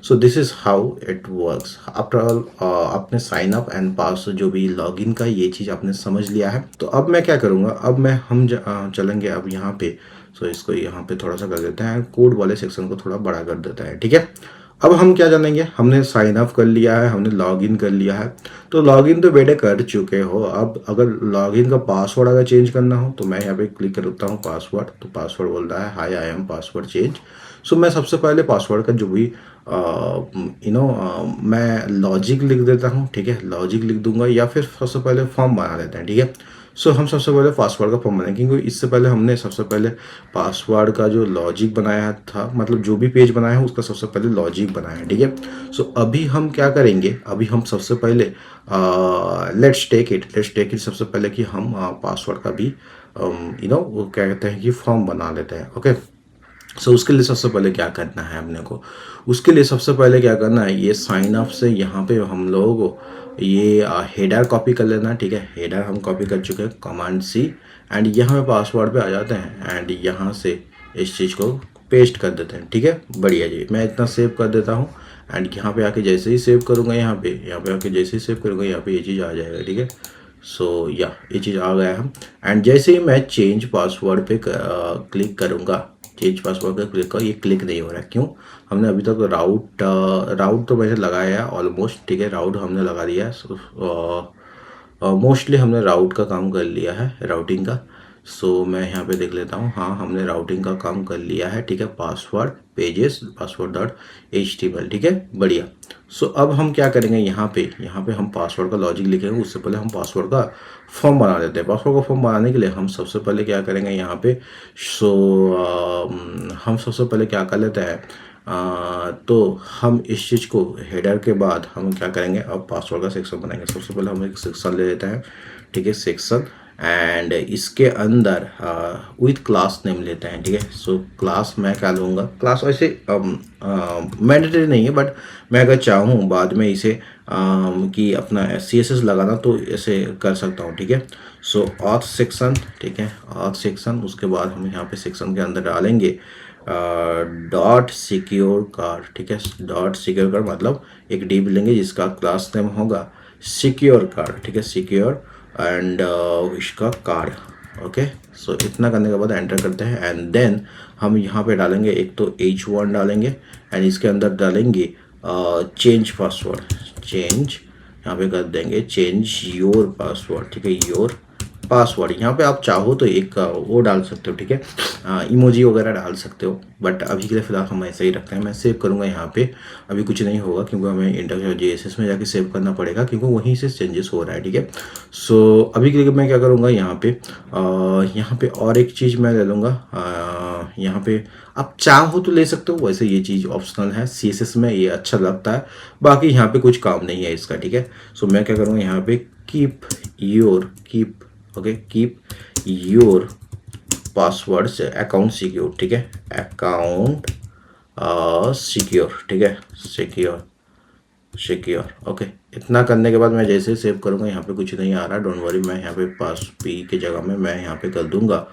So this is how it works. After all आपने sign up and पास जो भी login का ये चीज़ आपने समझ लिया है। तो अब मैं क्या करूँगा, अब मैं चलेंगे अब यहाँ पे। सो इसको यहाँ पे थोड़ा सा कर देते हैं, कोड वाले सेक्शन को थोड़ा बड़ा कर देता है, ठीक है। अब हम क्या जानेंगे, हमने साइन अप कर लिया है, हमने लॉगिन कर लिया है। तो लॉगिन तो बेटे कर चुके हो। अब अगर लॉगिन का पासवर्ड अगर चेंज करना हो तो मैं यहाँ पे क्लिक करता हूँ पासवर्ड। तो पासवर्ड बोल रहा है hi I am password change. So मैं सबसे पहले पासवर्ड का जो भी मैं लॉजिक लिख देता हूँ, ठीक है। लॉजिक लिख दूंगा या फिर सबसे पहले फॉर्म बना देते हैं, ठीक है। सो हम सबसे पहले पासवर्ड का फॉर्म बनाएंगे, क्योंकि इससे पहले हमने सबसे पहले पासवर्ड का जो लॉजिक बनाया था, मतलब जो भी पेज बनाया है उसका सबसे पहले लॉजिक बनाया है, ठीक है। सो अभी हम क्या करेंगे, अभी हम सबसे पहले लेट्स टेक इट सबसे पहले कि हम पासवर्ड का भी वो क्या कहते हैं कि फॉर्म बना लेते हैं, ओके। सो उसके लिए सबसे पहले क्या करना है अपने को, उसके लिए सबसे पहले क्या करना है, ये साइन अप से यहाँ पे हम लोग ये हेडर कॉपी कर लेना, ठीक है। हेडर हम कॉपी कर चुके हैं, कमांड सी, एंड यहाँ पे पासवर्ड पे आ जाते हैं एंड यहाँ से इस चीज़ को पेस्ट कर देते हैं, ठीक है। बढ़िया जी, मैं इतना सेव कर देता हूँ एंड यहाँ पे आके जैसे ही सेव करूँगा, यहाँ पे आके जैसे ही सेव करूँगा, यहाँ पे ये चीज़ आ जाएगा, ठीक है। सो या ये चीज़ आ गया है। एंड जैसे ही मैं चेंज पासवर्ड पे क्लिक करूँगा, चेंज पासवर्ड पे क्लिक करो, ये क्लिक नहीं हो रहा है, क्यों? हमने अभी तक राउट तो मैंने लगाया है ऑलमोस्ट, ठीक है। राउट हमने लगा दिया है, मोस्टली हमने राउट का काम कर लिया है, राउटिंग का। सो मैं यहाँ पे देख लेता हूँ, हाँ हमने राउटिंग का काम कर लिया है, ठीक है। Password pages password dot HTML, ठीक है, बढ़िया। सो अब हम क्या करेंगे, यहाँ पे हम पासवर्ड का लॉजिक लिखेंगे। उससे पहले हम पासवर्ड का फॉर्म बना देते हैं। पासवर्ड का फॉर्म बनाने के लिए हम सबसे पहले क्या करेंगे यहाँ पे, हम सबसे पहले क्या कर लेते हैं, तो हम इस चीज़ को हेडर के बाद हम क्या करेंगे, अब पासवर्ड का सेक्शन बनाएंगे। सबसे पहले हम एक सेक्शन ले लेते हैं, ठीक है, सेक्शन, एंड इसके अंदर विथ क्लास नेम लेते हैं, ठीक है। सो क्लास मैं क्या लूँगा, क्लास वैसे मैंडेटरी नहीं है, बट मैं अगर चाहूँ बाद में इसे कि अपना CSS लगाना तो ऐसे कर सकता हूँ, ठीक है। सो ऑथ सेक्शन, ठीक है, ऑथ सेक्शन। उसके बाद हम यहाँ पे सेक्शन के अंदर डालेंगे डॉट सिक्योर कार्ड, ठीक है। डॉट सिक्योर कार्ड मतलब एक डिव लेंगे जिसका क्लास नेम होगा सिक्योर कार्ड, ठीक है, सिक्योर एंड इसका कार्ड, ओके। सो इतना करने के बाद एंटर करते हैं एंड देन हम यहाँ पे डालेंगे एक तो H1 डालेंगे एंड इसके अंदर डालेंगे चेंज पासवर्ड, चेंज यहाँ पे कर देंगे चेंज योर पासवर्ड, ठीक है, योर पासवर्ड। यहाँ पे आप चाहो तो एक वो डाल सकते हो, ठीक है, इमोजी वगैरह डाल सकते हो, बट अभी के लिए फिलहाल हम ऐसे ही रखते हैं। मैं सेव करूँगा यहाँ पे, अभी कुछ नहीं होगा क्योंकि हमें JSS में जाके सेव करना पड़ेगा क्योंकि वहीं से चेंजेस हो रहा है, ठीक है। सो अभी के लिए मैं क्या करूँगा, यहाँ पे और एक चीज़ मैं ले लूँगा, यहाँ पे आप चाहो तो ले सकते हो, वैसे ये चीज़ ऑप्शनल है, CSS में ये अच्छा लगता है, बाकी यहाँ पे कुछ काम नहीं है इसका, ठीक है। सो मैं क्या करूँगा, यहाँ पे कीप योर पासवर्ड से अकाउंट सिक्योर, ठीक है, अकाउंट सिक्योर, ठीक है, सिक्योर, ओके। इतना करने के बाद मैं जैसे सेव करूँगा, यहाँ पे कुछ नहीं आ रहा, डोंट वरी, मैं यहाँ पे पास पी के जगह में मैं यहाँ पे कर दूंगा।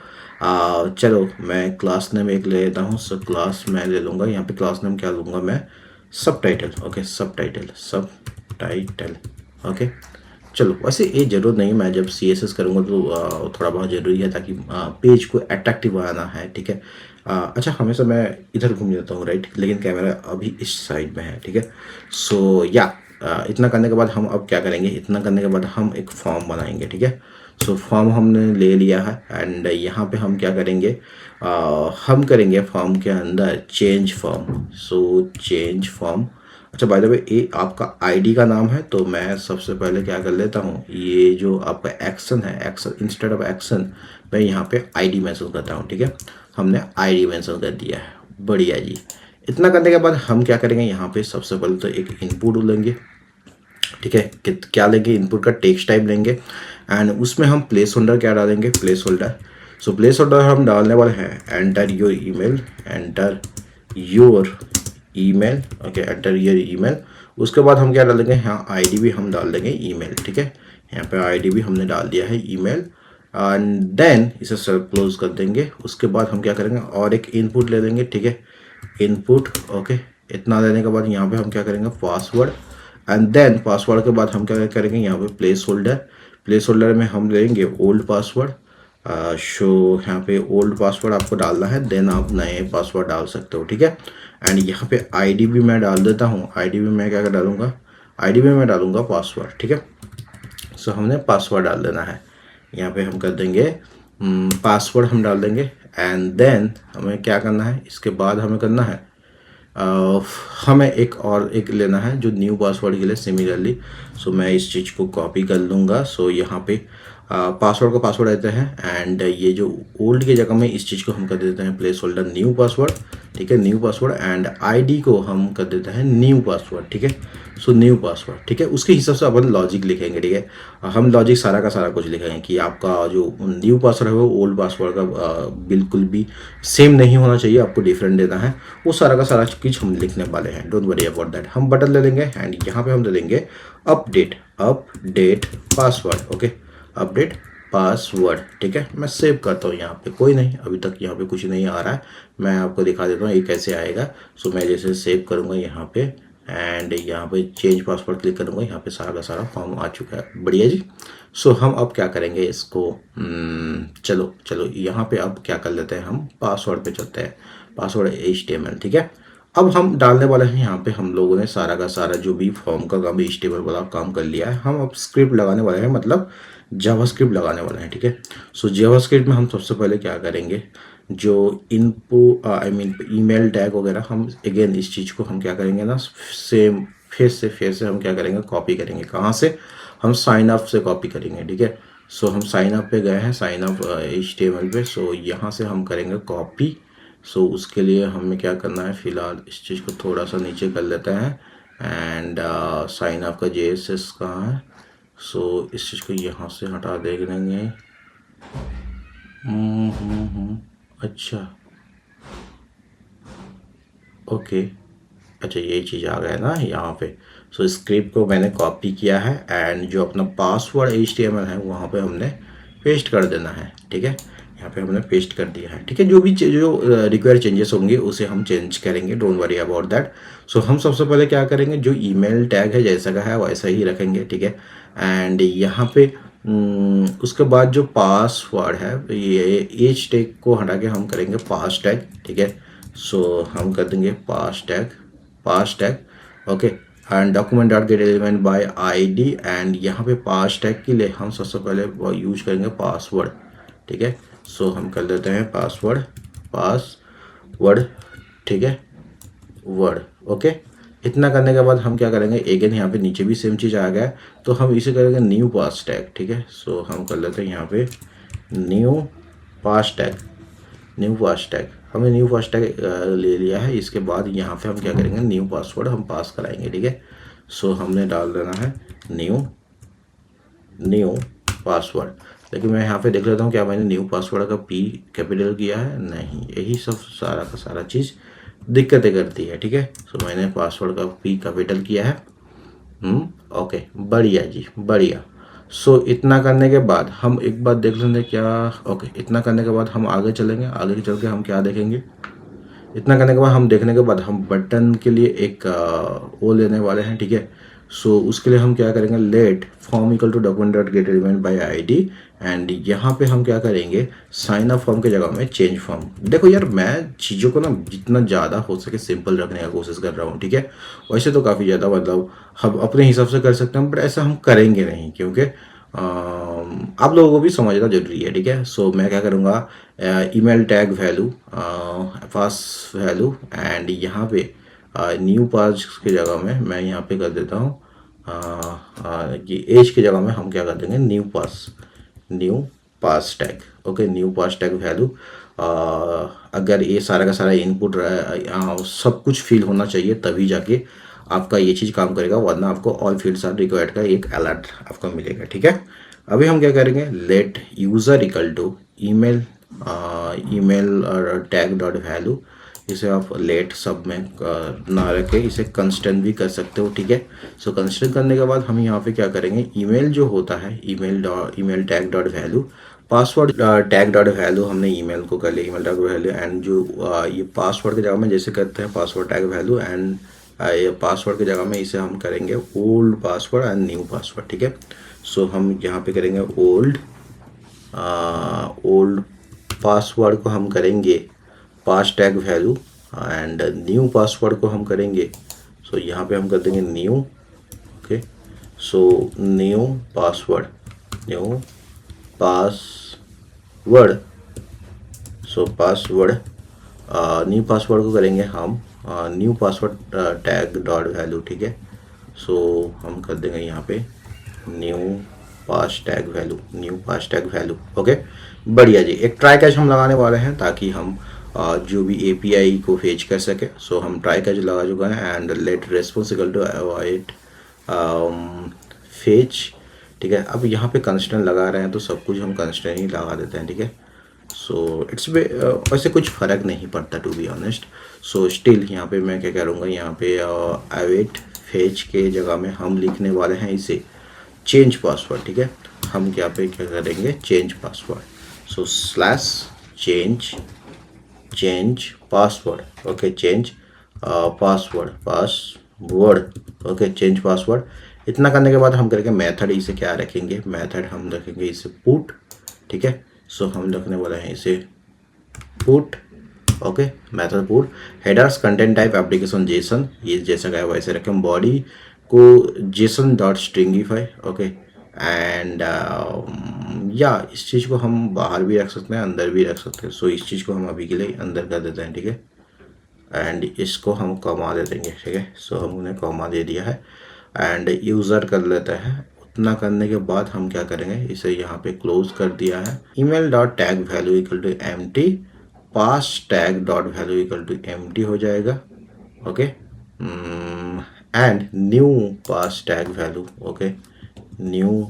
चलो मैं क्लास नेम एक ले लेता हूँ। सो क्लास मैं ले लूँगा, यहाँ पे क्लास नेम क्या लूँगा मैं, सब टाइटल, ओके, सब टाइटल, ओके। चलो वैसे ये ज़रूरत नहीं, मैं जब CSS करूँगा तो थोड़ा बहुत ज़रूरी है ताकि पेज को अट्रैक्टिव बनाना है, ठीक है। अच्छा हमेशा मैं इधर घूम जाता हूँ, राइट, लेकिन कैमरा अभी इस साइड में है, ठीक है। सो या इतना करने के बाद हम अब क्या करेंगे, इतना करने के बाद हम एक फॉर्म बनाएंगे, ठीक है। सो फॉर्म हमने ले लिया है एंड यहाँ पे हम क्या करेंगे, हम करेंगे फॉर्म के अंदर change form. So change form, अच्छा बाय द वे ये आपका आईडी का नाम है, तो मैं सबसे पहले क्या कर लेता हूँ, ये जो आपका एक्शन है, एक्शन इंस्टेड ऑफ एक्शन मैं यहाँ पे आईडी मेंशन करता हूँ, ठीक है। हमने आईडी मेंशन कर दिया है, बढ़िया जी। इतना करने के बाद हम क्या करेंगे, यहाँ पे सबसे पहले तो एक इनपुट लेंगे, ठीक है। क्या लेंगे, इनपुट का टेक्स्ट टाइप लेंगे एंड उसमें हम प्लेस होल्डर क्या डालेंगे, place holder. So place holder हम डालने वाले हैं enter your email, okay, enter your email. उसके बाद हम क्या डालेंगे, यहाँ आईडी भी हम डाल देंगे ईमेल, ठीक है। यहाँ पे आईडी भी हमने डाल दिया है ईमेल एंड देन इसे सेल्फ क्लोज कर देंगे। उसके बाद हम क्या करेंगे, और एक इनपुट ले लेंगे, ठीक है, इनपुट, ओके, इतना देने के बाद यहाँ पे हम क्या करेंगे पासवर्ड, एंड देन पासवर्ड के बाद हम क्या करेंगे यहाँ पे प्लेस होल्डर में हम लेंगे ओल्ड पासवर्ड। शो यहाँ पे ओल्ड पासवर्ड आपको डालना है, देन आप नए पासवर्ड डाल सकते हो, ठीक है। एंड यहाँ पे आईडी भी मैं डाल देता हूँ, आईडी भी मैं क्या डालूंगा, आईडी में मैं डालूंगा पासवर्ड, ठीक है। सो हमने पासवर्ड डाल देना है, यहाँ पे हम कर देंगे पासवर्ड हम डाल देंगे, एंड देन हमें क्या करना है, इसके बाद हमें करना है हमें एक लेना है जो न्यू पासवर्ड के लिए सिमिलरली। सो मैं इस चीज़ को कॉपी कर लूँगा। सो यहाँ पे पासवर्ड का पासवर्ड रहते हैं, एंड ये जो ओल्ड की जगह में इस चीज़ को हम कर देते हैं प्लेस होल्डर न्यू पासवर्ड, ठीक है, न्यू पासवर्ड, एंड आईडी को हम कर देते हैं न्यू पासवर्ड, ठीक है। सो न्यू पासवर्ड, ठीक है, उसके हिसाब से अपन लॉजिक लिखेंगे, ठीक है। हम लॉजिक सारा का सारा कुछ लिखेंगे कि आपका जो न्यू पासवर्ड है वो ओल्ड पासवर्ड का बिल्कुल भी सेम नहीं होना चाहिए, आपको डिफरेंट देना है, वो सारा का सारा चीज़ हम लिखने वाले हैं। Don't worry about that. हम बटन ले लेंगे एंड यहाँ पे हम दे देंगे update password, okay, update password, ठीक है। मैं सेव करता हूँ, यहाँ पे कोई नहीं, अभी तक यहाँ पे कुछ नहीं आ रहा है, मैं आपको दिखा देता हूँ ये कैसे आएगा। सो मैं जैसे सेव करूँगा यहाँ पे, एंड यहाँ पे चेंज पासवर्ड क्लिक करूँगा, यहाँ पे सारा का सारा फॉर्म आ चुका है, बढ़िया जी। सो हम अब क्या करेंगे इसको, चलो यहाँ पे अब क्या कर लेते हैं, हम पासवर्ड पे चलते हैं, पासवर्ड HTML, ठीक है। अब हम डालने वाले हैं यहाँ पे, हम लोगों ने सारा का सारा जो भी फॉर्म का काम HTML वाला काम कर लिया है, हम अब स्क्रिप्ट लगाने वाले हैं, मतलब जावास्क्रिप्ट लगाने वाले हैं, ठीक है। सो जावास्क्रिप्ट में हम सबसे पहले क्या करेंगे, जो ईमेल टैग वगैरह, हम अगेन इस चीज़ को हम क्या करेंगे ना, सेम फेस से हम क्या करेंगे, कॉपी करेंगे। कहाँ से, हम साइन अप से कॉपी करेंगे, ठीक है। सो हम साइन अप पे गए हैं, साइन अप HTML पे। सो यहाँ से हम करेंगे कॉपी। सो उसके लिए हमें क्या करना है, फ़िलहाल इस चीज़ को थोड़ा सा नीचे कर लेते हैं, एंड साइन अप का JSS कहाँ है, सो इस चीज़ को यहाँ से हटा देंगे। अच्छा, ओके, अच्छा यही चीज़ आ गया ना यहाँ पे। सो स्क्रिप्ट को मैंने कॉपी किया है, एंड जो अपना पासवर्ड HTML है वहाँ पे हमने पेस्ट कर देना है, ठीक है। यहाँ पे हमने पेस्ट कर दिया है, ठीक है। जो भी जो रिक्वायर चेंजेस होंगे उसे हम चेंज करेंगे, डोंट वरी अबाउट दैट। सो हम सबसे पहले क्या करेंगे, जो ईमेल टैग है जैसा का है वैसा ही रखेंगे, ठीक है। एंड यहाँ पे उसके बाद जो पासवर्ड है, ये एच टैग को हटा के हम करेंगे पास टैग, ठीक है। सो हम कर देंगे pass tag, okay, and document dot get element by ID, and यहाँ पे पास टैग के लिए हम सबसे पहले यूज करेंगे पासवर्ड, ठीक है। सो हम कर देते हैं पासवर्ड, ठीक है, वर्ड, ओके। इतना करने के बाद हम क्या करेंगे, अगेन यहाँ पे नीचे भी सेम चीज़ आ गया है, तो हम इसे करेंगे न्यू पास टैग, ठीक है। सो हम कर लेते हैं यहाँ पे न्यू पास टैग, हमने न्यू पास टैग ले लिया है। इसके बाद यहाँ पे हम क्या करेंगे, न्यू पासवर्ड हम पास कराएंगे, ठीक है। सो हमने डाल देना है न्यू पासवर्ड, लेकिन मैं यहाँ पे देख लेता हूँ क्या मैंने न्यू पासवर्ड का P कैपिटल किया है, नहीं, यही सब सारा का सारा चीज़ दिक्कतें करती है, ठीक है। सो मैंने पासवर्ड का P कैपिटल किया है, ओके, बढ़िया जी, बढ़िया। सो इतना करने के बाद हम एक बात देख लेंगे क्या, ओके, इतना करने के बाद हम आगे चलेंगे, आगे चल के हम क्या देखेंगे, इतना करने के बाद हम देखने के बाद हम बटन के लिए एक वो लेने वाले हैं, ठीक है। सो उसके लिए हम क्या करेंगे, let form equal to document dot get element by ID, and यहाँ पे हम क्या करेंगे, साइन अप फॉर्म की जगह में चेंज फॉर्म। देखो यार, मैं चीज़ों को ना जितना ज़्यादा हो सके सिंपल रखने का कोशिश कर रहा हूँ, ठीक है। वैसे तो काफ़ी ज़्यादा मतलब हम अपने हिसाब से कर सकते हैं, बट ऐसा हम करेंगे नहीं, क्योंकि आप लोगों को भी समझना जरूरी है, ठीक है। सो मैं क्या करूँगा, email tag value, pass value, and यहाँ पे न्यू पास की जगह में मैं यहाँ पे कर देता हूँ कि एज की जगह में हम क्या कर देंगे, new pass tag, okay, new pass tag value. अगर ये सारा का सारा इनपुट सब कुछ फिल होना चाहिए, तभी जाके आपका ये चीज़ काम करेगा, वरना आपको ऑल फील्ड्स आर रिक्वायर्ड का एक अलर्ट आपको मिलेगा, ठीक है। अभी हम क्या करेंगे, let user equal to email tag dot value, इसे आप लेट सब में ना रखे, इसे कंस्टेंट भी कर सकते हो, ठीक है। सो कंस्टेंट करने के बाद हम यहाँ पे क्या करेंगे, ईमेल जो होता है, email tag dot value password tag dot value हमने ईमेल को कर लिया, ईमेल डॉट वैल्यू, एंड जो ये पासवर्ड की जगह में जैसे करते हैं पासवर्ड टैग वैल्यू, एंड ये पासवर्ड की जगह में इसे हम करेंगे old password and new password, ठीक है। सो हम यहाँ पे करेंगे ओल्ड पासवर्ड को हम करेंगे pass tag value, and new password को हम करेंगे, सो यहाँ पे हम कर देंगे new, okay. So new password so password new password को करेंगे हम new password tag dot value, ठीक है। सो हम कर देंगे यहाँ पे new pass tag value, okay. बढ़िया जी, एक ट्राई कैच हम लगाने वाले हैं ताकि हम जो भी एपीआई को फेच कर सके। सो हम ट्राई कैच लगा चुका है, and let response equal to await fetch, ठीक है। अब यहाँ पे कंस्टेंट लगा रहे हैं तो सब कुछ हम कंस्टेंट ही लगा देते हैं, ठीक है। सो इट्स वैसे कुछ फ़र्क नहीं पड़ता to be honest. So still यहाँ पे मैं क्या करूँगा, यहाँ पे अवेट फेच के जगह में हम लिखने वाले हैं इसे चेंज पासवर्ड, ठीक है। हम क्या करेंगे change password, so slash change password, okay. Change password, okay, change password. इतना करने के बाद हम करेंगे मेथड, इसे क्या रखेंगे मेथड, हम रखेंगे इसे पुट, ठीक है। सो हम रखने वाले हैं इसे put, okay, method put. Headers content type application Jason, ये जैसा गया वैसे रखें। बॉडी को Jason dot stringify, okay. And या इस चीज़ को हम बाहर भी रख सकते हैं, अंदर भी रख सकते हैं। सो इस चीज़ को हम अभी के लिए अंदर कर देते हैं, ठीक है। एंड इसको हम कॉमा दे देंगे, ठीक है। सो हम उन्हें कॉमा दे दिया है, एंड यूज़र कर लेते हैं। उतना करने के बाद हम क्या करेंगे, इसे यहाँ पे क्लोज कर दिया है। Email dot tag value equal to empty, pass tag dot value equal to empty हो जाएगा, okay. And new pass tag value, okay, new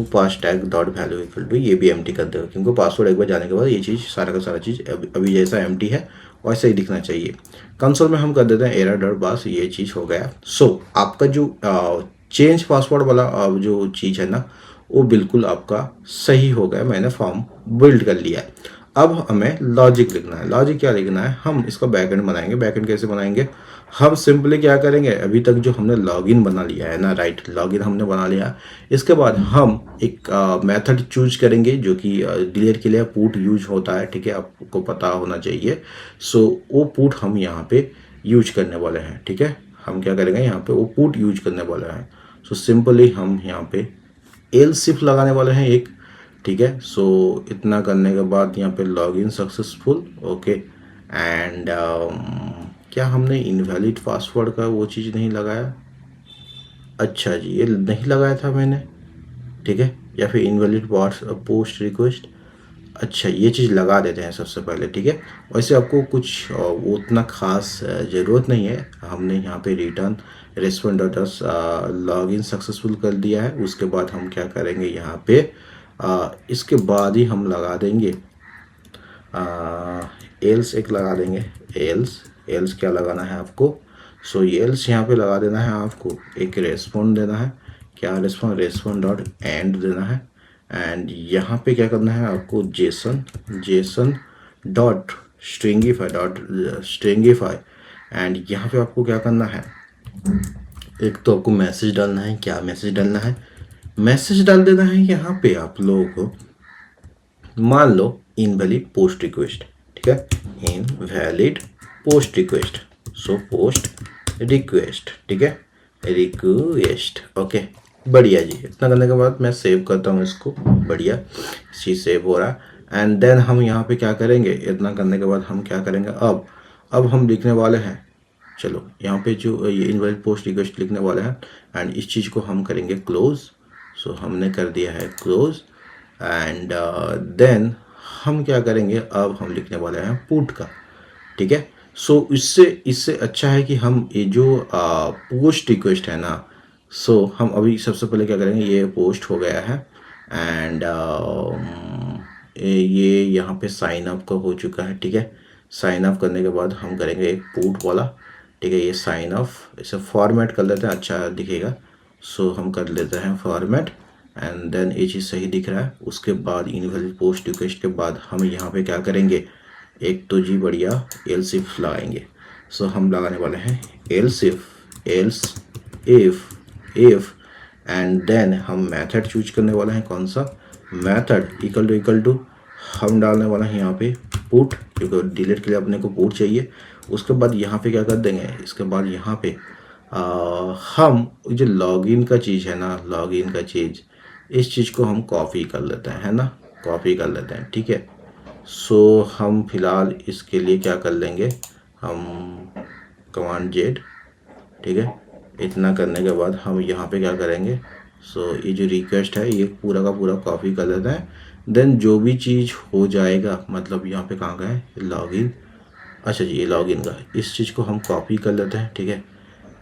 pass tag dot value equal to, ये भी एम्प्टी कर देगा क्योंकि पासवर्ड एक बार जाने के बाद ये चीज़ सारा का सारा चीज़ अभी जैसा एम्प्टी है वैसे ही दिखना चाहिए। कंसोल में हम कर देते हैं एरर डॉट, बस ये चीज़ हो गया। सो आपका जो चेंज पासवर्ड वाला जो चीज़ है ना, वो बिल्कुल आपका सही हो गया, मैंने फॉर्म बिल्ड कर लिया है। अब हमें लॉजिक लिखना है। लॉजिक क्या लिखना है, हम इसका बैकएंड बनाएंगे। बैकएंड कैसे बनाएंगे, हम सिंपली क्या करेंगे, अभी तक जो हमने लॉगिन बना लिया है ना, राइट, लॉगिन हमने बना लिया। इसके बाद हम एक मेथड चूज करेंगे जो कि डिलीट के लिए पुट यूज होता है, ठीक है, आपको पता होना चाहिए। सो वो पुट हम यहाँ पे यूज करने वाले हैं, ठीक है। हम क्या करेंगे, यहाँ पे वो पुट यूज करने वाले हैं। सो सिंपली हम यहाँ पे एल्स इफ लगाने वाले हैं एक, ठीक है। सो इतना करने के बाद यहाँ पे लॉगिन सक्सेसफुल, ओके। एंड क्या हमने इनवैलिड पासवर्ड का वो चीज़ नहीं लगाया, अच्छा जी, ये नहीं लगाया था मैंने, ठीक है। या फिर इनवैलिड पोस्ट रिक्वेस्ट, अच्छा ये चीज़ लगा देते हैं सबसे पहले, ठीक है। वैसे आपको कुछ उतना खास ज़रूरत नहीं है। हमने यहाँ पे रिटर्न रेस्पॉन्डेटर्स लॉगिन सक्सेसफुल कर दिया है। उसके बाद हम क्या करेंगे, यहाँ पे इसके बाद ही हम लगा देंगे एल्स, एक लगा देंगे एल्स क्या लगाना है आपको, सो एल्स यहाँ पे लगा देना है आपको, एक रेस्पॉन्ड देना है, क्या रेस्पॉन्ड डॉट एंड देना है। एंड यहाँ पे क्या करना है आपको, जेसन डॉट स्ट्रिंगिफाई। एंड यहाँ पे आपको क्या करना है, एक तो आपको मैसेज डालना है। क्या मैसेज डालना है, मैसेज डाल देना है यहाँ पे आप लोगों को, मान लो इनवैलिड पोस्ट रिक्वेस्ट, ठीक है, invalid post request, so post request, ठीक है, रिक्वेस्ट, ओके। बढ़िया जी, इतना करने के बाद मैं सेव करता हूँ इसको, बढ़िया चीज़ सेव हो रहा है। एंड देन हम यहाँ पे क्या करेंगे, इतना करने के बाद हम क्या करेंगे, अब हम लिखने वाले हैं, चलो यहाँ पे जो ये इनवैलिड पोस्ट रिक्वेस्ट लिखने वाले हैं, एंड इस चीज़ को हम करेंगे क्लोज। सो हमने कर दिया है क्लोज। एंड देन हम क्या करेंगे, अब हम लिखने वाले हैं पुट का, ठीक है। सो इससे अच्छा है कि हम ये जो पोस्ट रिक्वेस्ट है ना, सो हम अभी सबसे पहले क्या करेंगे, ये पोस्ट हो गया है। एंड ये यहाँ पे साइन अप का हो चुका है, ठीक है। साइन अप करने के बाद हम करेंगे एक पुट वाला, ठीक है, ये साइन अप, इसे फॉर्मेट कर लेते हैं, अच्छा दिखेगा। सो हम कर लेते हैं फॉर्मेट। एंड देन ये चीज़ सही दिख रहा है। उसके बाद इनवैलिड पोस्ट रिक्वेस्ट के बाद हम यहाँ पे क्या करेंगे, एक तो जी बढ़िया एल्स इफ लगाएंगे। सो हम लगाने वाले हैं एल्स इफ एंड देन हम मेथड चूज करने वाले हैं। कौन सा मेथड, इक्वल टू हम डालने वाला है यहाँ पे पुट, क्योंकि डिलीट के लिए अपने को पुट चाहिए। उसके बाद यहाँ पे क्या कर देंगे, इसके बाद यहाँ पे हम जो लॉगिन का चीज़ है ना, लॉगिन का चीज़, इस चीज़ को हम कॉपी कर लेते हैं, है ना, कॉपी कर लेते हैं, ठीक है। सो हम फिलहाल इसके लिए क्या कर लेंगे, हम कमांड जेड, ठीक है। इतना करने के बाद हम यहाँ पे क्या करेंगे, सो ये जो रिक्वेस्ट है ये पूरा का पूरा कॉपी कर लेते हैं। देन जो भी चीज़ हो जाएगा, मतलब यहाँ पे कहाँ का है लॉगिन, अच्छा जी ये लॉगिन का, इस चीज़ को हम कॉपी कर लेते हैं, ठीक है।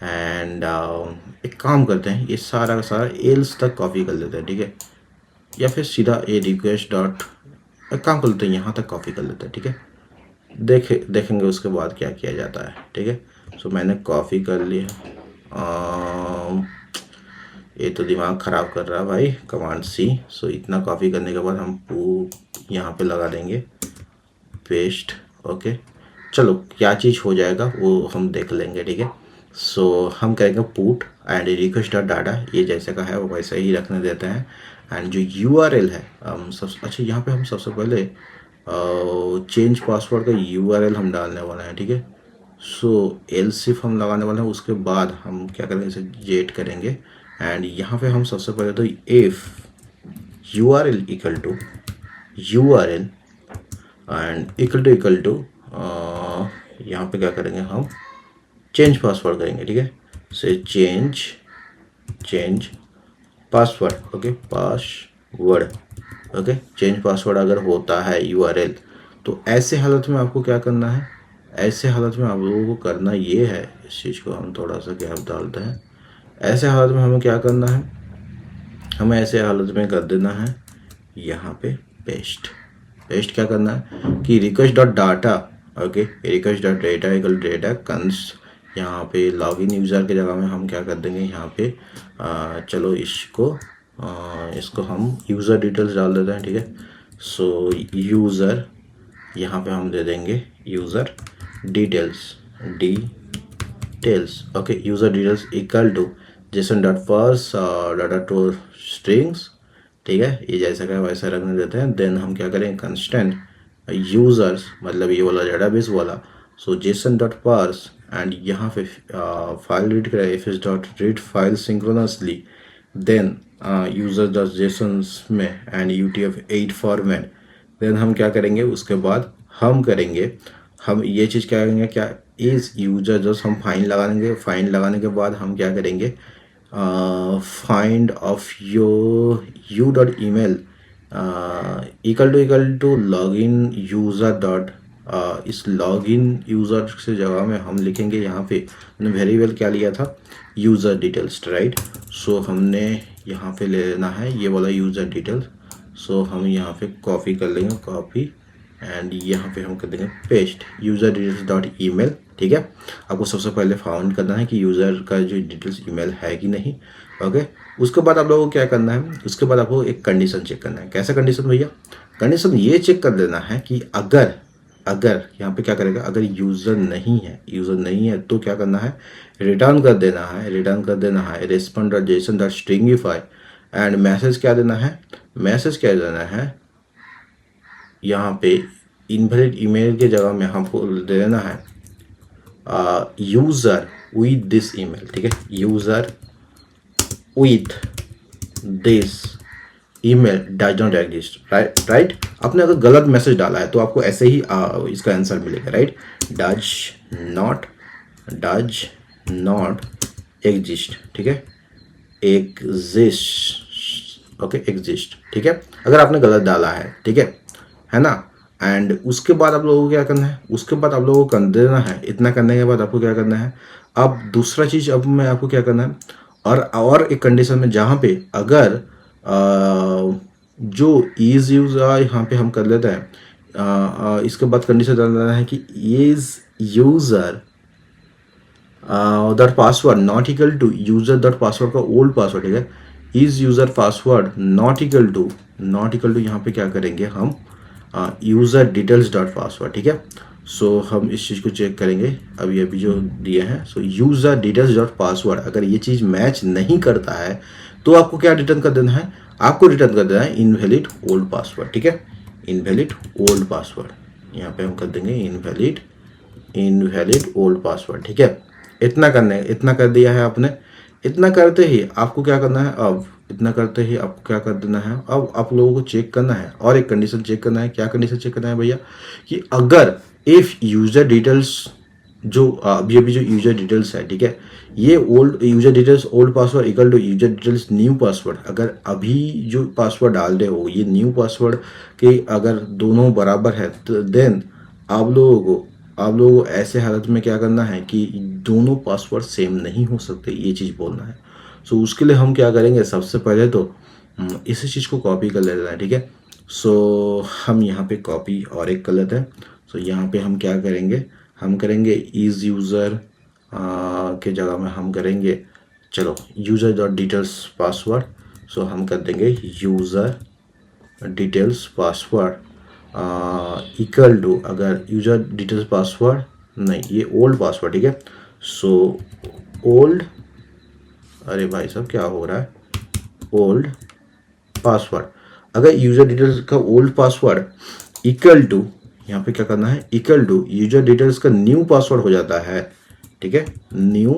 एंड एक काम करते हैं, ये सारा का सारा एल्स तक कॉपी कर लेते हैं, ठीक है। या फिर सीधा ये रिक्वेस्ट डॉट, एक काम कर लेते हैं यहाँ तक कॉपी कर लेते हैं, ठीक है। देखेंगे उसके बाद क्या किया जाता है, ठीक है। सो मैंने कॉपी कर लिया। ये तो दिमाग ख़राब कर रहा है भाई, कमांड सी। सो इतना कॉपी करने के बाद हम यहाँ पे लगा देंगे पेस्ट, ओके। चलो क्या चीज़ हो जाएगा वो हम देख लेंगे, ठीक है। सो हम करेंगे put and request dot data, ये जैसे का है वो वैसे ही रखने देते हैं। एंड जो यूआरएल है अच्छा यहाँ पे हम सबसे पहले चेंज पासवर्ड का यूआरएल हम डालने वाले हैं, ठीक है। सो एल्स इफ हम लगाने वाले हैं, उसके बाद हम क्या करेंगे, इसे जेट करेंगे। एंड यहाँ पे हम सबसे पहले तो if URL equal to URL and equal to यहाँ पे क्या करेंगे, हम चेंज पासवर्ड करेंगे, ठीक है। से change password, okay, password, okay. Change password अगर होता है यूआरएल, तो ऐसे हालत में आपको क्या करना है, ऐसे हालत में आप लोगों को करना ये है, इस चीज़ को हम थोड़ा सा गैप डालते हैं। ऐसे हालत में हमें क्या करना है, हमें ऐसे हालत में कर देना है यहाँ पे पेस्ट क्या करना है कि request dot data, okay, request dot data equal data const, यहाँ पे लॉगिन यूज़र की जगह में हम क्या कर देंगे यहाँ पे चलो इसको हम यूज़र डिटेल्स डाल देते हैं, ठीक है। सो यूज़र यहाँ पे हम दे देंगे user details, okay, user details equal to JSON dot parse data to strings, ठीक है। ये जैसा का वैसा रखने देते हैं। देन हम क्या करेंगे, कंस्टेंट यूज़र्स, मतलब ये वाला डेटाबेस वाला, so JSON dot parse and यहाँ पे फाइल रीड करें F S dot read file synchronously, then user dot JSON में एंड UTF-8 फॉर्मेट। देन हम क्या करेंगे, उसके बाद हम ये चीज़ क्या करेंगे, क्या इस यूज़र जस्ट हम फाइन लगाएंगे। फाइन लगाने के बाद हम क्या करेंगे, find of you dot email equal to login user dot, इस लॉगिन यूज़र से जगह में हम लिखेंगे यहाँ पे हमने वेरिएबल क्या लिया था, यूज़र डिटेल्स, राइट। सो हमने यहाँ पे ले लेना है ये वाला यूज़र डिटेल्स। सो हम यहाँ पे कॉपी कर लेंगे, कॉपी एंड यहाँ पे हम कर देंगे paste user details dot email, ठीक है। आपको सबसे पहले फाउंड करना है कि यूज़र का जो डिटेल्स ईमेल है कि नहीं, ओके। उसके बाद आप लोगों को क्या करना है, उसके बाद आपको एक कंडीशन चेक करना है। कैसा कंडीशन भैया, कंडीशन ये चेक कर देना है कि अगर यहाँ पे क्या करेगा, अगर यूज़र नहीं है तो क्या करना है, रिटर्न कर देना है respond dot JSON dot stringify and message क्या देना है, यहाँ पे इनवैलिड ईमेल के जगह में हमको दे देना है यूज़र विद दिस ईमेल, ठीक है। User with this email does not exist, right. आपने अगर गलत मैसेज डाला है तो आपको ऐसे ही इसका आंसर मिलेगा, राइट। डज नॉट एग्जिस्ट, ठीक है, एग्जिस्ट, ओके, एग्जिस्ट, ठीक है, अगर आपने गलत डाला है, ठीक है ना। एंड उसके बाद आप लोगों को क्या करना है, उसके बाद आप लोगों को कर देना है। इतना करने के बाद आपको क्या करना है, अब दूसरा चीज़ अब मैं आपको क्या करना है, और एक कंडीशन में जहाँ पे अगर जो इज यूज़र यहाँ पे हम कर लेते हैं, इसके बाद कंडीशन डालना है कि is user dot password not equal to user dot password का ओल्ड पासवर्ड, ठीक है। Is user password not equal to यहाँ पे क्या करेंगे हम यूज़र डिटेल्स डॉट पासवर्ड, ठीक है। सो हम इस चीज़ को चेक करेंगे अभी जो दिए हैं। सो यूज़र डिटेल्स डॉट पासवर्ड, अगर ये चीज़ मैच नहीं करता है तो आपको क्या रिटर्न कर देना है, आपको रिटर्न कर देना है इनवैलिड ओल्ड पासवर्ड, ठीक है। इनवैलिड ओल्ड पासवर्ड यहाँ पे हम कर देंगे इनवैलिड ओल्ड पासवर्ड, ठीक है। इतना कर दिया है आपने। इतना करते ही आपको क्या करना है, अब इतना करते ही आपको क्या कर देना है, अब आप लोगों को चेक करना है और एक कंडीशन चेक करना है। क्या कंडीशन चेक करना है भैया, कि अगर इफ़ यूज़र डिटेल्स जो अभी जो यूज़र डिटेल्स है, ठीक है, ये old user details old password equal to user details new password, अगर अभी जो पासवर्ड डाल रहे हो ये न्यू पासवर्ड के अगर दोनों बराबर है तो देन आप लोगों को ऐसे हालत में क्या करना है कि दोनों पासवर्ड सेम नहीं हो सकते, ये चीज़ बोलना है। सो उसके लिए हम क्या करेंगे, सबसे पहले तो इसी चीज़ को कॉपी कर लेना है, ठीक है। सो हम यहाँ पे कॉपी और एक कर लेते हैं। सो यहाँ पे हम क्या करेंगे, हम करेंगे इज़ यूज़र के जगह में हम करेंगे, चलो user dot details password. So हम कर देंगे user details password equal to, अगर यूज़र डिटेल्स पासवर्ड नहीं, ये ओल्ड पासवर्ड, ठीक है। सो ओल्ड, अरे भाई साहब क्या हो रहा है, ओल्ड पासवर्ड, अगर यूज़र डिटेल्स का ओल्ड पासवर्ड इक्वल टू, यहाँ पे क्या करना है, इक्वल टू यूज़र डिटेल्स का न्यू पासवर्ड हो जाता है, ठीक है, न्यू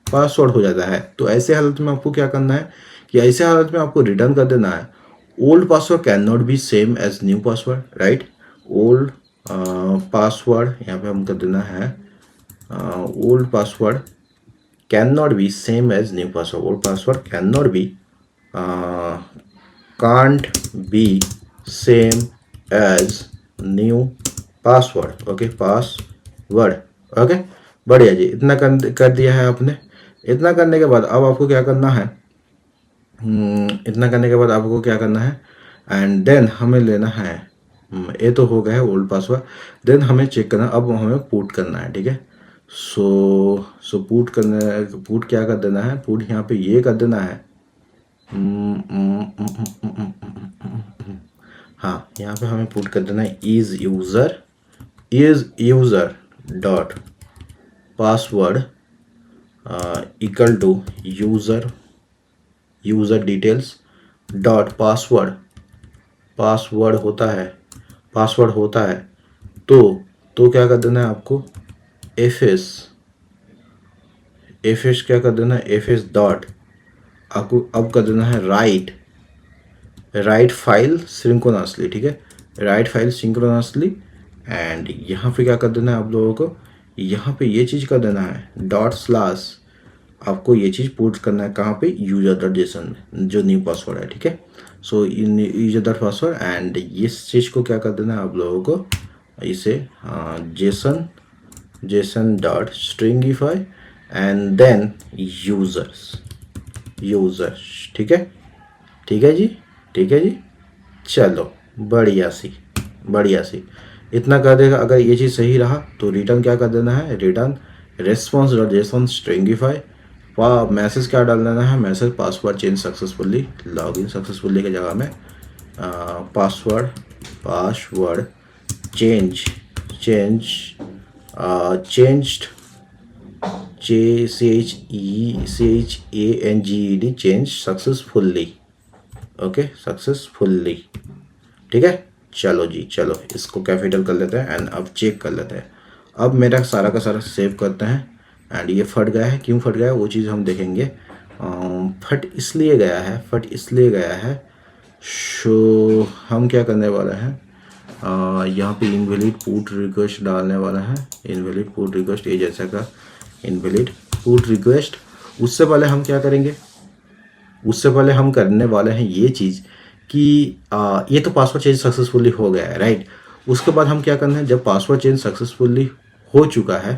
पासवर्ड हो जाता है। तो ऐसे हालत में आपको क्या करना है कि ऐसे हालत में आपको रिटर्न कर देना है old password can not be same as new password, right. Old password यहाँ पे हम कर देना है old password can not be same as new password, old password can not be can't be same as new password, okay, password, okay, बढ़िया जी। इतना कर दिया है आपने। इतना करने के बाद अब आपको क्या करना है, इतना करने के बाद आपको क्या करना है, एंड देन हमें लेना है, ये तो हो गया है ओल्ड पासवर्ड। देन हमें चेक करना, अब हमें पुट करना है, ठीक है। सो पुट क्या कर देना है, पुट यहाँ पे ये कर देना है, हाँ, यहाँ पे हमें पुट कर देना है is user dot password equal to user details dot password होता है तो क्या कर देना है आपको, एफ एस क्या कर देना है, एफ एस डॉट, आपको अब कर देना है राइट फाइल सिंक्रोनसली, ठीक है, राइट फाइल सिंक्रोनसली। एंड यहाँ पे क्या कर देना है आप लोगों को, यहाँ पे ये चीज़ कर देना है डॉट स्लैश, आपको ये चीज़ पुट करना है कहाँ पे, यूजर डॉट जेसन में जो न्यू पासवर्ड है, ठीक है। सो यूजर डॉट पासवर्ड एंड इस चीज़ को क्या कर देना है आप लोगों को, इसे JSON dot stringify and then users, ठीक है जी। चलो बढ़िया सी। इतना कर देगा। अगर ये चीज़ सही रहा तो रिटर्न क्या कर देना है, return response dot JSON stringify, message क्या डाल देना है, message password change successfully, login successfully की जगह में password changed CHANGED change successfully, okay, successfully, ठीक है। चलो जी, चलो इसको कैपिटल कर लेते हैं एंड अब चेक कर लेते हैं। अब मेरा सारा का सारा सेव करते हैं एंड ये फट गया है, क्यों फट गया है वो चीज़ हम देखेंगे। फट इसलिए गया है शो हम क्या करने वाला है, यहाँ पे इनवैलिड पुट रिक्वेस्ट डालने वाला है, इनवैलिड पुट रिक्वेस्ट, ये जैसा का इनवैलिड पुट रिक्वेस्ट। उससे पहले हम क्या करेंगे, उससे पहले हम करने वाले हैं ये चीज़ कि ये तो पासवर्ड चेंज सक्सेसफुली हो गया है, राइट। उसके बाद हम क्या करना है, जब पासवर्ड चेंज सक्सेसफुली हो चुका है,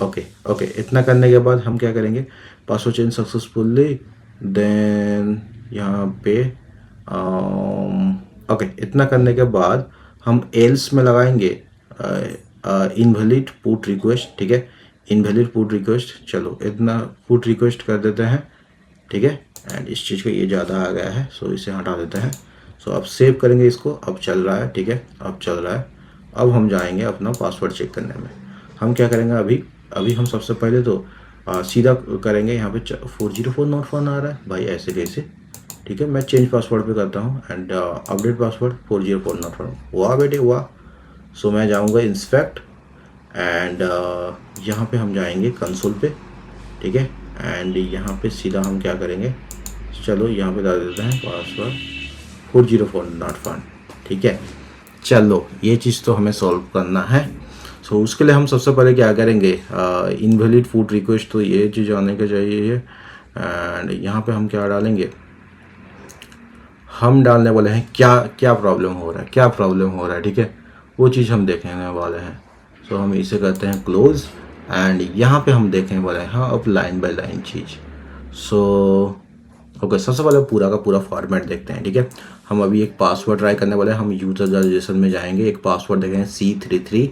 ओके, इतना करने के बाद हम क्या करेंगे, पासवर्ड चेंज सक्सेसफुली, देन यहाँ पे ओके, इतना करने के बाद हम एल्स में लगाएंगे इनवैलिड पुट रिक्वेस्ट, ठीक है, इनवैलिड पुट रिक्वेस्ट। चलो इतना पुट रिक्वेस्ट कर देते हैं ठीक है। एंड इस चीज़ को ये ज़्यादा आ गया है, सो इसे हटा देते हैं। सो अब सेव करेंगे इसको, अब चल रहा है, ठीक है, अब चल रहा है। अब हम जाएंगे अपना पासवर्ड चेक करने में। हम क्या करेंगे अभी हम सबसे पहले तो सीधा करेंगे। यहाँ पे 404 नॉट फाउंड आ रहा है भाई, ऐसे कैसे, ठीक है। मैं चेंज पासवर्ड पे करता हूँ and update password 404 not found. वाह बेटे वाह। सो मैं जाऊँगा इंस्पेक्ट एंड यहाँ पे हम जाएंगे कंसोल पे, ठीक है। एंड यहाँ पे सीधा हम क्या करेंगे, चलो यहाँ पे डाल देते हैं पासवर्ड 404 नॉट फाउंड, ठीक है। चलो ये चीज़ तो हमें सॉल्व करना है। सो उसके लिए हम सबसे पहले क्या करेंगे, इनवैलिड फूड रिक्वेस्ट, तो ये चीज़ आने के चाहिए। एंड यहाँ पे हम क्या डालेंगे, हम डालने वाले हैं क्या क्या प्रॉब्लम हो रहा है, क्या प्रॉब्लम हो रहा है, ठीक है, वो चीज़ हम देखने वाले हैं। सो हम इसे करते हैं क्लोज एंड यहाँ पे हम देखने वाले हैं हाँ अब line by line cheese. So okay, सबसे पहले पूरा का पूरा फॉर्मेट देखते हैं, ठीक है। हम अभी एक पासवर्ड ट्राई करने वाले हैं। हम यूजर रजिस्ट्रेशन में जाएंगे, एक पासवर्ड देखेंगे C33,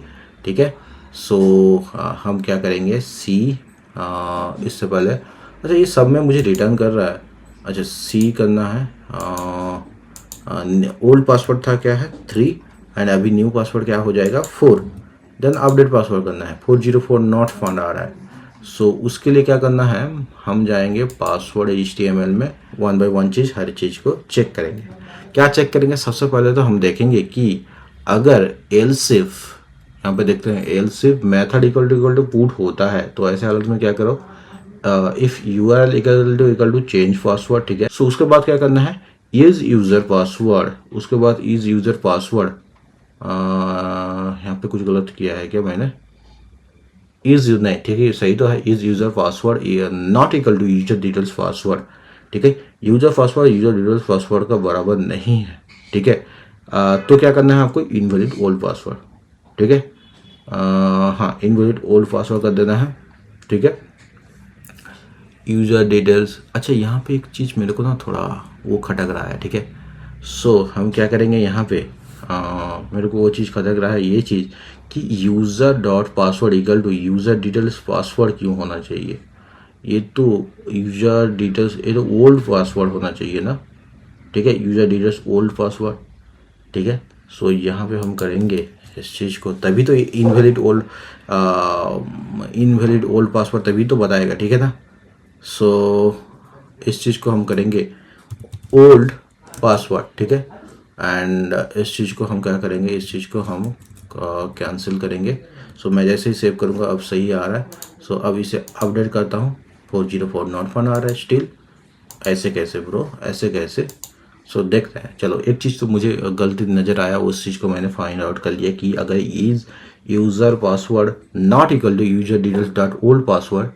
ठीक है। सो हम क्या करेंगे इससे पहले, अच्छा ये सब में मुझे रिटर्न कर रहा है, अच्छा C करना है। ओल्ड पासवर्ड था क्या है 3 एंड अभी न्यू पासवर्ड क्या हो जाएगा 4। देन अपडेट पासवर्ड करना है 404 नॉट फाउंड आ रहा है। सो उसके लिए क्या करना है, हम जाएंगे पासवर्ड HTML में, 1 by 1 चीज़ हर चीज़ को चेक करेंगे। क्या चेक करेंगे, सबसे पहले तो हम देखेंगे कि अगर एल्सिफ, यहाँ पे देखते हैं elsif method equal to put होता है, तो ऐसे हालत में क्या करो, if URL equal to change password, ठीक है। सो उसके बाद क्या करना है, इज यूज़र पासवर्ड, उसके बाद इज यूज़र पासवर्ड, यहाँ पे कुछ गलत किया है क्या मैंने, इज नहीं, ठीक है सही तो है, is user password not equal to user details password, ठीक है। User password user details password का बराबर नहीं है, ठीक है। तो क्या करना है आपको, इनवैलिड ओल्ड पासवर्ड, ठीक है। हाँ इनवैलिड ओल्ड पासवर्ड कर देना है, ठीक है। यूज़र डिटेल्स, अच्छा यहाँ पे एक चीज़ मेरे को ना थोड़ा वो खटक रहा है, ठीक है। सो हम क्या करेंगे यहाँ पे, मेरे को वो चीज़ खटक रहा है, ये चीज़ कि user dot password equal to user details password क्यों होना चाहिए। ये तो यूज़र डिटेल्स, ये तो ओल्ड पासवर्ड होना चाहिए ना, ठीक है। यूज़र डिटेल्स ओल्ड पासवर्ड, ठीक है। सो यहाँ पे हम करेंगे इस चीज़ को, तभी तो इनवैलिड ओल्ड पासवर्ड तभी तो बताएगा, ठीक है ना। सो इस चीज़ को हम करेंगे ओल्ड पासवर्ड, ठीक है। एंड इस चीज़ को हम क्या करेंगे, इस चीज़ को हम कैंसिल करेंगे। सो मैं जैसे ही सेव करूँगा अब सही आ रहा है। सो अब इसे अपडेट करता हूँ, 404 नॉट फाउंड आ रहा है स्टिल। ऐसे कैसे ब्रो, ऐसे कैसे। सो देखते हैं, चलो एक चीज़ तो मुझे गलती नज़र आया, उस चीज़ को मैंने फाइंड आउट कर लिया कि अगर is user password not equal to user details dot old password,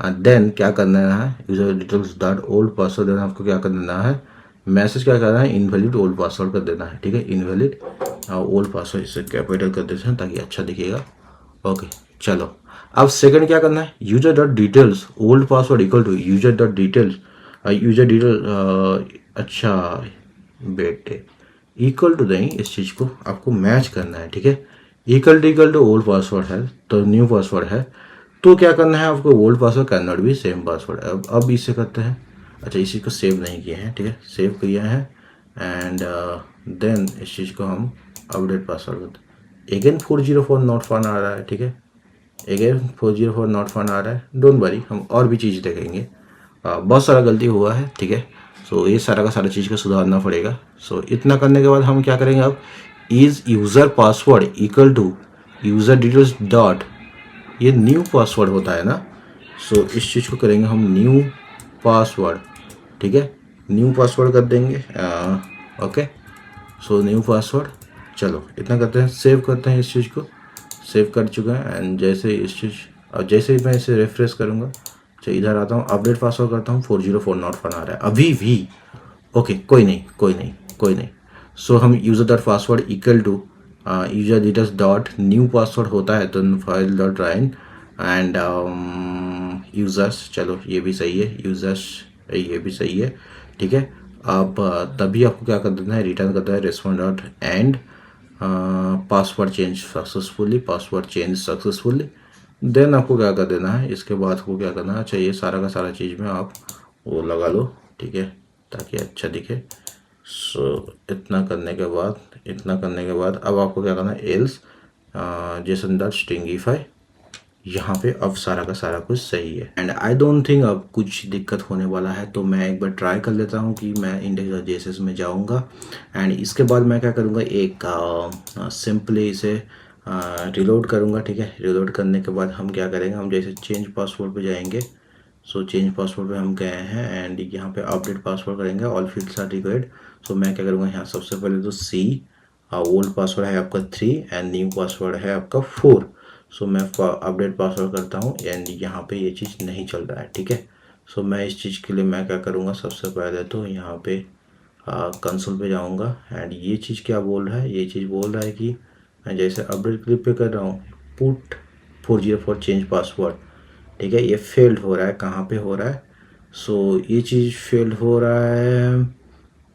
then क्या करना है, user details dot old password, then आपको क्या कर देना है, मैसेज क्या करना है, इनवैलिड ओल्ड पासवर्ड कर देना है, ठीक है। इनवैलिड ओल्ड पासवर्ड, इसे कैपिटल कर देते हैं ताकि अच्छा दिखेगा। ओके चलो, अब सेकंड क्या करना है, user dot details old password equal to user dot details, user detail, अच्छा बेटे इक्वल टू नहीं, इस चीज़ को आपको मैच करना है, ठीक है। इक्वल टू ओल्ड पासवर्ड है तो न्यू पासवर्ड है, तो क्या करना है आपको, old password can not be same password. अब इसे करते हैं, अच्छा इसी को सेव नहीं किए हैं, ठीक है, सेव किया है एंड देन इस चीज़ को हम अपडेट पासवर्ड करते हैं। अगेन 404 नॉट फाउंड आ रहा है, ठीक है, अगेन 404 नॉट फाउंड आ रहा है। डोंट वरी, हम और भी चीज़ देखेंगे, बहुत सारा गलती हुआ है, ठीक है। सो ये सारा का सारा चीज़ को सुधारना पड़ेगा। सो इतना करने के बाद हम क्या करेंगे, अब is user password equal to user details dot, ये न्यू पासवर्ड होता है ना। सो इस चीज़ को करेंगे हम न्यू पासवर्ड, ठीक है, न्यू पासवर्ड कर देंगे। ओके सो न्यू पासवर्ड, चलो इतना करते हैं, सेव करते हैं, इस चीज़ को सेव कर चुके हैं। एंड जैसे इस चीज़, और जैसे ही मैं इसे रिफ्रेश करूँगा, अच्छा इधर आता हूँ, अपडेट पासवर्ड करता हूँ, 404 नॉट फाउंड आ रहा है अभी भी। ओके कोई नहीं। सो हम user dot password equal to user details dot new password होता है तो file dot write and users, चलो ये भी सही है, यूज़र्स ये भी सही है, ठीक है। अब तभी आपको क्या कर देना है, रिटर्न करना है respond dot and password change successfully. Then आपको क्या कर देना है, इसके बाद आपको क्या करना है, अच्छा ये सारा का सारा चीज़ में आप वो लगा लो, ठीक है, ताकि अच्छा दिखे। सो इतना करने के बाद अब आपको क्या करना है, एल्स जेसन डॉट स्ट्रिंगीफाई, यहाँ पे अब सारा का सारा कुछ सही है। एंड आई डोंट थिंक अब कुछ दिक्कत होने वाला है, तो मैं एक बार ट्राई कर लेता हूँ कि मैं इंडेक्स जेएसएस में जाऊँगा एंड इसके बाद मैं क्या करूँगा, एक सिंपली इसे रिलोड करूँगा, ठीक है। रिलोड करने के बाद हम क्या करेंगे, हम जैसे चेंज पासवर्ड पे जाएंगे। सो चेंज पासवर्ड पे हम गए हैं एंड यहाँ पे अपडेट पासवर्ड करेंगे, ऑल फील्ड्स आर रिक्वायर्ड। सो मैं क्या करूँगा, यहाँ सबसे पहले तो सी, ओल्ड पासवर्ड है आपका 3 एंड न्यू पासवर्ड है आपका 4। सो मैं अपडेट पासवर्ड करता हूँ एंड यहाँ पे ये चीज़ नहीं चल रहा है, ठीक है। सो मैं इस चीज़ के लिए मैं क्या करूँगा, सबसे पहले तो यहाँ पे कंसोल पे जाऊँगा एंड ये चीज़ क्या बोल रहा है, ये चीज़ बोल रहा है कि मैं जैसे अपडेट क्लिक पे कर रहा हूँ, पुट 404 चेंज पासवर्ड, ठीक है, ये फेल्ड हो रहा है। कहाँ पे हो रहा है, सो ये चीज़ फेल्ड हो रहा है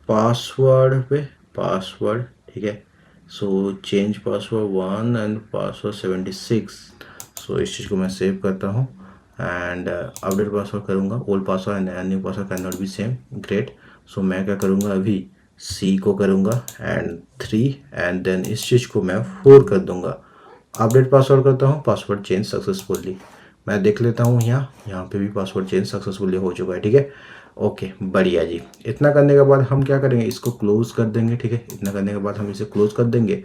पासवर्ड पे, पासवर्ड, ठीक है। So change password 1 and password 76। So इस चीज़ को मैं सेव करता हूँ एंड अपडेट पासवर्ड करूँगा, old password and new password can not be same, great. So मैं क्या करूँगा, अभी सी को करूँगा एंड 3 एंड देन इस चीज़ को मैं 4 कर दूँगा। अपडेट पासवर्ड करता हूँ, पासवर्ड चेंज सक्सेसफुली। मैं देख लेता हूँ यहाँ पे भी पासवर्ड चेंज सक्सेसफुली हो चुका है, ठीक है। ओके, बढ़िया जी। इतना करने के बाद हम क्या करेंगे, इसको क्लोज कर देंगे, ठीक है। इतना करने के बाद हम इसे क्लोज कर देंगे